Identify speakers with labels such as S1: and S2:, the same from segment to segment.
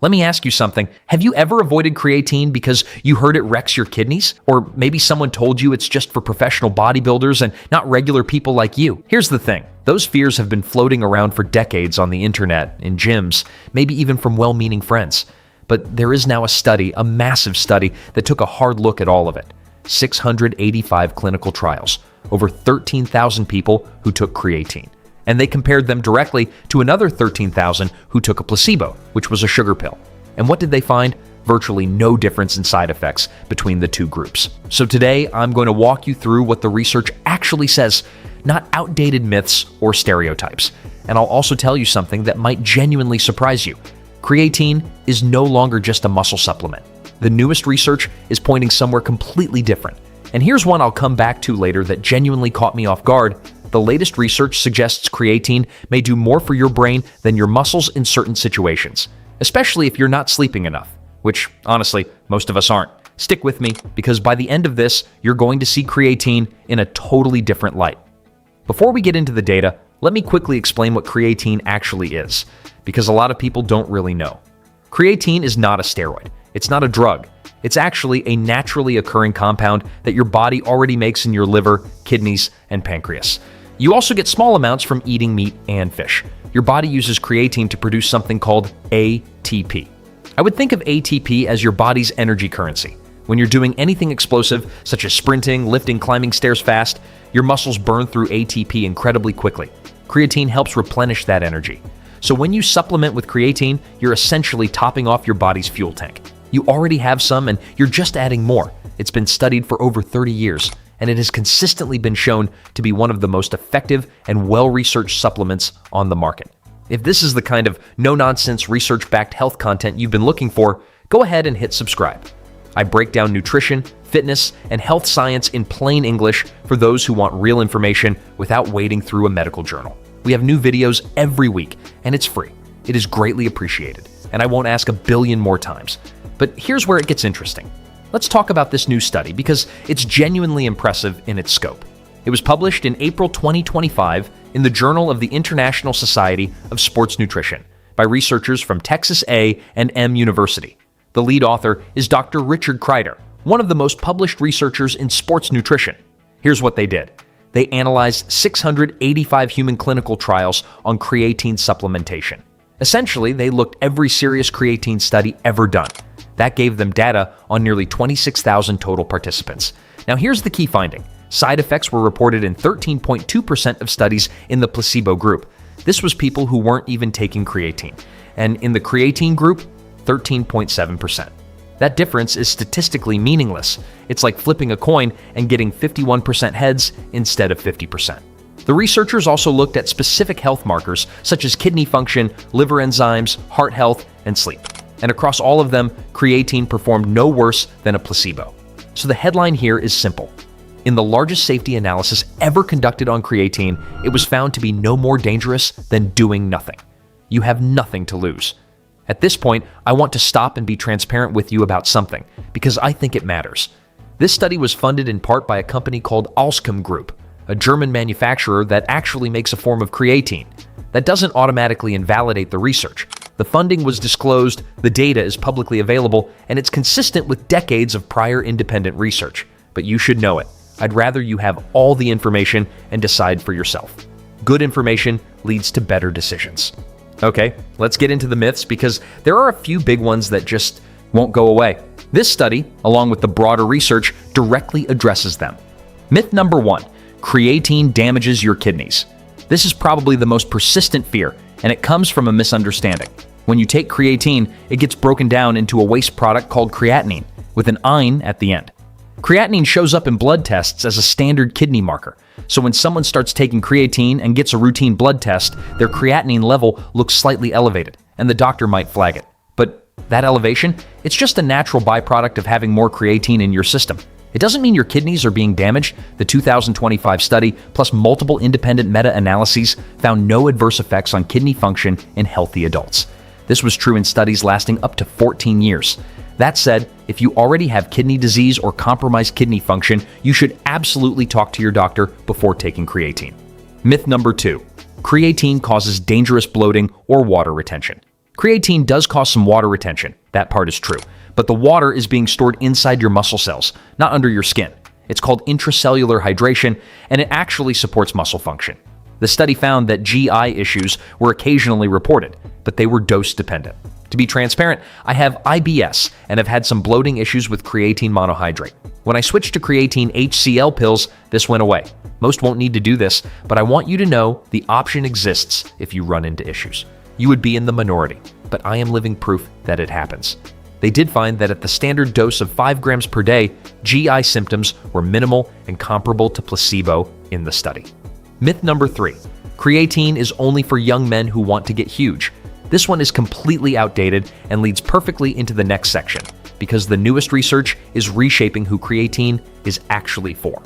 S1: Let me ask you something. Have you ever avoided creatine because you heard it wrecks your kidneys? Or maybe someone told you it's just for professional bodybuilders and not regular people like you? Here's the thing. Those fears have been floating around for decades on the internet, in gyms, maybe even from well-meaning friends. But there is now a study, a massive study, that took a hard look at all of it. 685 clinical trials, over 13,000 people who took creatine. And they compared them directly to another 13,000 who took a placebo, which was a sugar pill. And what did they find? Virtually no difference in side effects between the two groups. So today, I'm going to walk you through what the research actually says, not outdated myths or stereotypes. And I'll also tell you something that might genuinely surprise you. Creatine is no longer just a muscle supplement. The newest research is pointing somewhere completely different. And here's one I'll come back to later that genuinely caught me off guard. The latest research suggests creatine may do more for your brain than your muscles in certain situations, especially if you're not sleeping enough, which, honestly, most of us aren't. Stick with me, because by the end of this, you're going to see creatine in a totally different light. Before we get into the data, let me quickly explain what creatine actually is, because a lot of people don't really know. Creatine is not a steroid. It's not a drug. It's actually a naturally occurring compound that your body already makes in your liver, kidneys, and pancreas. You also get small amounts from eating meat and fish. Your body uses creatine to produce something called ATP. I would think of ATP as your body's energy currency. When you're doing anything explosive, such as sprinting, lifting, climbing stairs fast, your muscles burn through ATP incredibly quickly. Creatine helps replenish that energy. So when you supplement with creatine, you're essentially topping off your body's fuel tank. You already have some, and you're just adding more. It's been studied for over 30 years, and it has consistently been shown to be one of the most effective and well-researched supplements on the market. If this is the kind of no-nonsense, research-backed health content you've been looking for, go ahead and hit subscribe. I break down nutrition, fitness, and health science in plain English for those who want real information without wading through a medical journal. We have new videos every week, and it's free. It is greatly appreciated, and I won't ask a billion more times. But here's where it gets interesting. Let's talk about this new study because it's genuinely impressive in its scope. It was published in April 2025 in the Journal of the International Society of Sports Nutrition by researchers from Texas A&M University. The lead author is Dr. Richard Kreider, one of the most published researchers in sports nutrition. Here's what they did. They analyzed 685 human clinical trials on creatine supplementation. Essentially, they looked every serious creatine study ever done. That gave them data on nearly 26,000 total participants. Now here's the key finding. Side effects were reported in 13.2% of studies in the placebo group. This was people who weren't even taking creatine. And in the creatine group, 13.7%. That difference is statistically meaningless. It's like flipping a coin and getting 51% heads instead of 50%. The researchers also looked at specific health markers such as kidney function, liver enzymes, heart health, and sleep. And across all of them, creatine performed no worse than a placebo. So the headline here is simple. In the largest safety analysis ever conducted on creatine, it was found to be no more dangerous than doing nothing. You have nothing to lose. At this point, I want to stop and be transparent with you about something, because I think it matters. This study was funded in part by a company called Alzchem Group, a German manufacturer that actually makes a form of creatine. That doesn't automatically invalidate the research. The funding was disclosed, the data is publicly available, and it's consistent with decades of prior independent research. But you should know it. I'd rather you have all the information and decide for yourself. Good information leads to better decisions. Okay, let's get into the myths because there are a few big ones that just won't go away. This study, along with the broader research, directly addresses them. Myth number 1, creatine damages your kidneys. This is probably the most persistent fear, and it comes from a misunderstanding. When you take creatine, it gets broken down into a waste product called creatinine, with an "ine" at the end. Creatinine shows up in blood tests as a standard kidney marker, so when someone starts taking creatine and gets a routine blood test, their creatinine level looks slightly elevated, and the doctor might flag it. But that elevation, it's just a natural byproduct of having more creatine in your system. It doesn't mean your kidneys are being damaged. The 2025 study, plus multiple independent meta-analyses, found no adverse effects on kidney function in healthy adults. This was true in studies lasting up to 14 years. That said, if you already have kidney disease or compromised kidney function, you should absolutely talk to your doctor before taking creatine. Myth number 2, creatine causes dangerous bloating or water retention. Creatine does cause some water retention. That part is true. But the water is being stored inside your muscle cells, not under your skin. It's called intracellular hydration, and it actually supports muscle function. The study found that GI issues were occasionally reported, but they were dose-dependent. To be transparent, I have IBS and have had some bloating issues with creatine monohydrate. When I switched to creatine HCl pills, this went away. Most won't need to do this, but I want you to know the option exists if you run into issues. You would be in the minority, but I am living proof that it happens. They did find that at the standard dose of 5 grams per day, GI symptoms were minimal and comparable to placebo in the study. Myth number 3, creatine is only for young men who want to get huge. This one is completely outdated and leads perfectly into the next section, because the newest research is reshaping who creatine is actually for.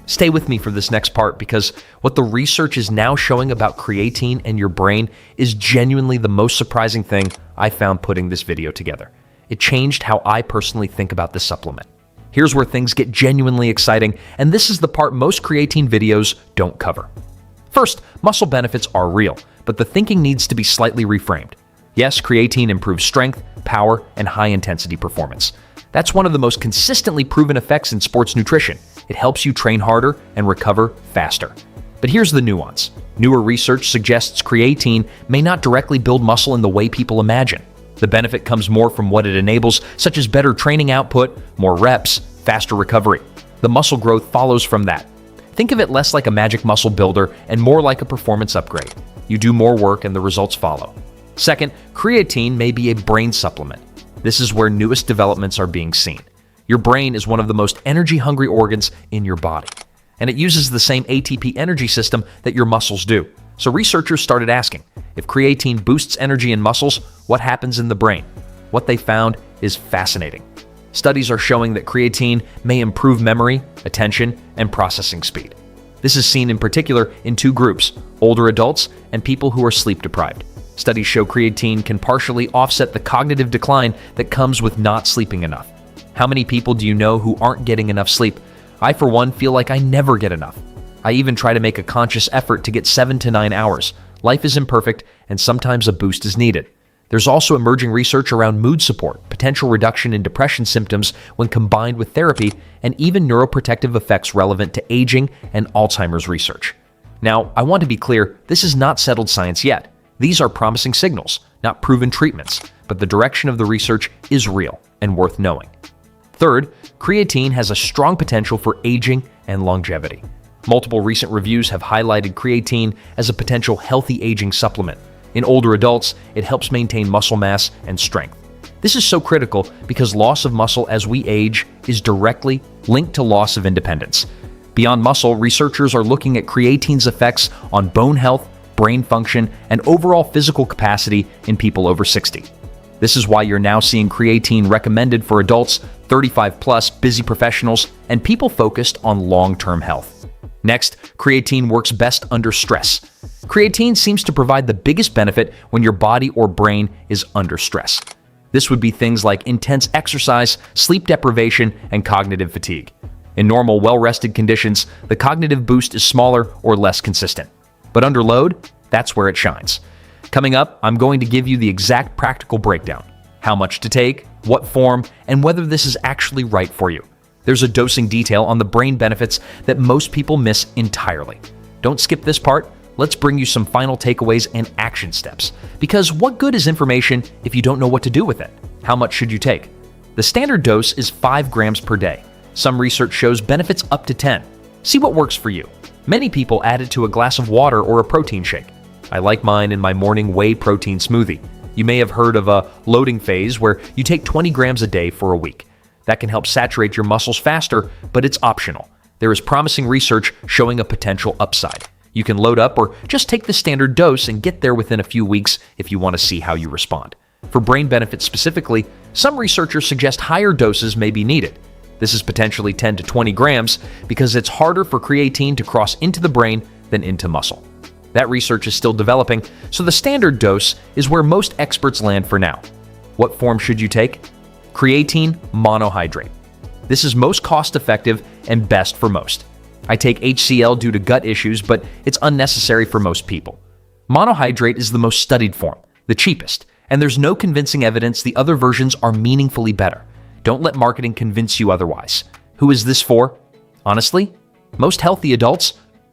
S1: Stay with me for this next part, because what the research is now showing about creatine and your brain is genuinely the most surprising thing I found putting this video together. It changed how I personally think about this supplement. Here's where things get genuinely exciting, and this is the part most creatine videos don't cover. First, muscle benefits are real, but the thinking needs to be slightly reframed. Yes, creatine improves strength, power, and high-intensity performance. That's one of the most consistently proven effects in sports nutrition. It helps you train harder and recover faster. But here's the nuance. Newer research suggests creatine may not directly build muscle in the way people imagine. The benefit comes more from what it enables, such as better training output, more reps, faster recovery. The muscle growth follows from that. Think of it less like a magic muscle builder and more like a performance upgrade. You do more work and the results follow. Second, creatine may be a brain supplement. This is where newest developments are being seen. Your brain is one of the most energy-hungry organs in your body, and it uses the same ATP energy system that your muscles do. So researchers started asking, if creatine boosts energy in muscles, what happens in the brain? What they found is fascinating. Studies are showing that creatine may improve memory, attention, and processing speed. This is seen in particular in 2 groups, older adults and people who are sleep deprived. Studies show creatine can partially offset the cognitive decline that comes with not sleeping enough. How many people do you know who aren't getting enough sleep? I, for one, feel like I never get enough. I even try to make a conscious effort to get 7 to 9 hours. Life is imperfect, and sometimes a boost is needed. There's also emerging research around mood support, potential reduction in depression symptoms when combined with therapy, and even neuroprotective effects relevant to aging and Alzheimer's research. Now, I want to be clear, this is not settled science yet. These are promising signals, not proven treatments, but the direction of the research is real and worth knowing. Third, creatine has a strong potential for aging and longevity. Multiple recent reviews have highlighted creatine as a potential healthy aging supplement. In older adults, it helps maintain muscle mass and strength. This is so critical because loss of muscle as we age is directly linked to loss of independence. Beyond muscle, researchers are looking at creatine's effects on bone health, brain function, and overall physical capacity in people over 60. This is why you're now seeing creatine recommended for adults, 35 plus, busy professionals, and people focused on long-term health. Next, creatine works best under stress. Creatine seems to provide the biggest benefit when your body or brain is under stress. This would be things like intense exercise, sleep deprivation, and cognitive fatigue. In normal, well-rested conditions, the cognitive boost is smaller or less consistent. But under load, that's where it shines. Coming up, I'm going to give you the exact practical breakdown: how much to take, what form, and whether this is actually right for you. There's a dosing detail on the brain benefits that most people miss entirely. Don't skip this part. Let's bring you some final takeaways and action steps. Because what good is information if you don't know what to do with it? How much should you take? The standard dose is 5 grams per day. Some research shows benefits up to 10. See what works for you. Many people add it to a glass of water or a protein shake. I like mine in my morning whey protein smoothie. You may have heard of a loading phase where you take 20 grams a day for a week. That can help saturate your muscles faster, but it's optional. There is promising research showing a potential upside. You can load up or just take the standard dose and get there within a few weeks if you want to see how you respond. For brain benefits specifically, some researchers suggest higher doses may be needed. This is potentially 10 to 20 grams because it's harder for creatine to cross into the brain than into muscle. That research is still developing, so the standard dose is where most experts land for now. What form should you take? Creatine monohydrate. This is most cost-effective and best for most. I take HCl due to gut issues, but it's unnecessary for most people. Monohydrate is the most studied form, the cheapest, and there's no convincing evidence the other versions are meaningfully better. Don't let marketing convince you otherwise. Who is this for? Honestly, most healthy adults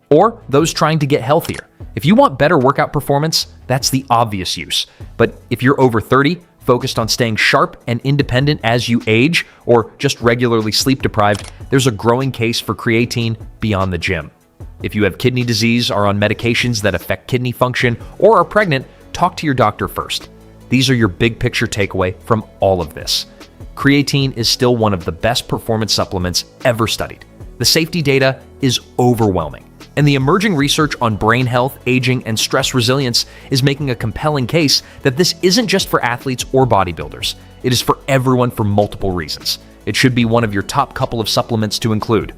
S1: or those trying to get healthier. If you want better workout performance, that's the obvious use. But if you're over 30, focused on staying sharp and independent as you age, or just regularly sleep deprived, there's a growing case for creatine beyond the gym. If you have kidney disease, are on medications that affect kidney function, or are pregnant, talk to your doctor first. These are your big picture takeaway from all of this. Creatine is still one of the best performance supplements ever studied. The safety data is overwhelming, and the emerging research on brain health, aging, and stress resilience is making a compelling case that this isn't just for athletes or bodybuilders. It is for everyone for multiple reasons. It should be one of your top couple of supplements to include.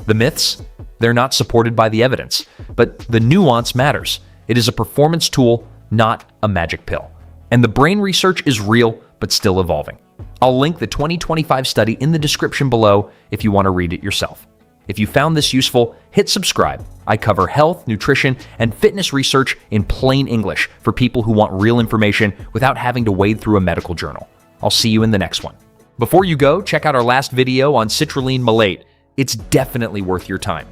S1: The myths? They're not supported by the evidence, but the nuance matters. It is a performance tool, not a magic pill. And the brain research is real, but still evolving. I'll link the 2025 study in the description below if you want to read it yourself. If you found this useful, hit subscribe. I cover health, nutrition, and fitness research in plain English for people who want real information without having to wade through a medical journal. I'll see you in the next one. Before you go, check out our last video on citrulline malate. It's definitely worth your time.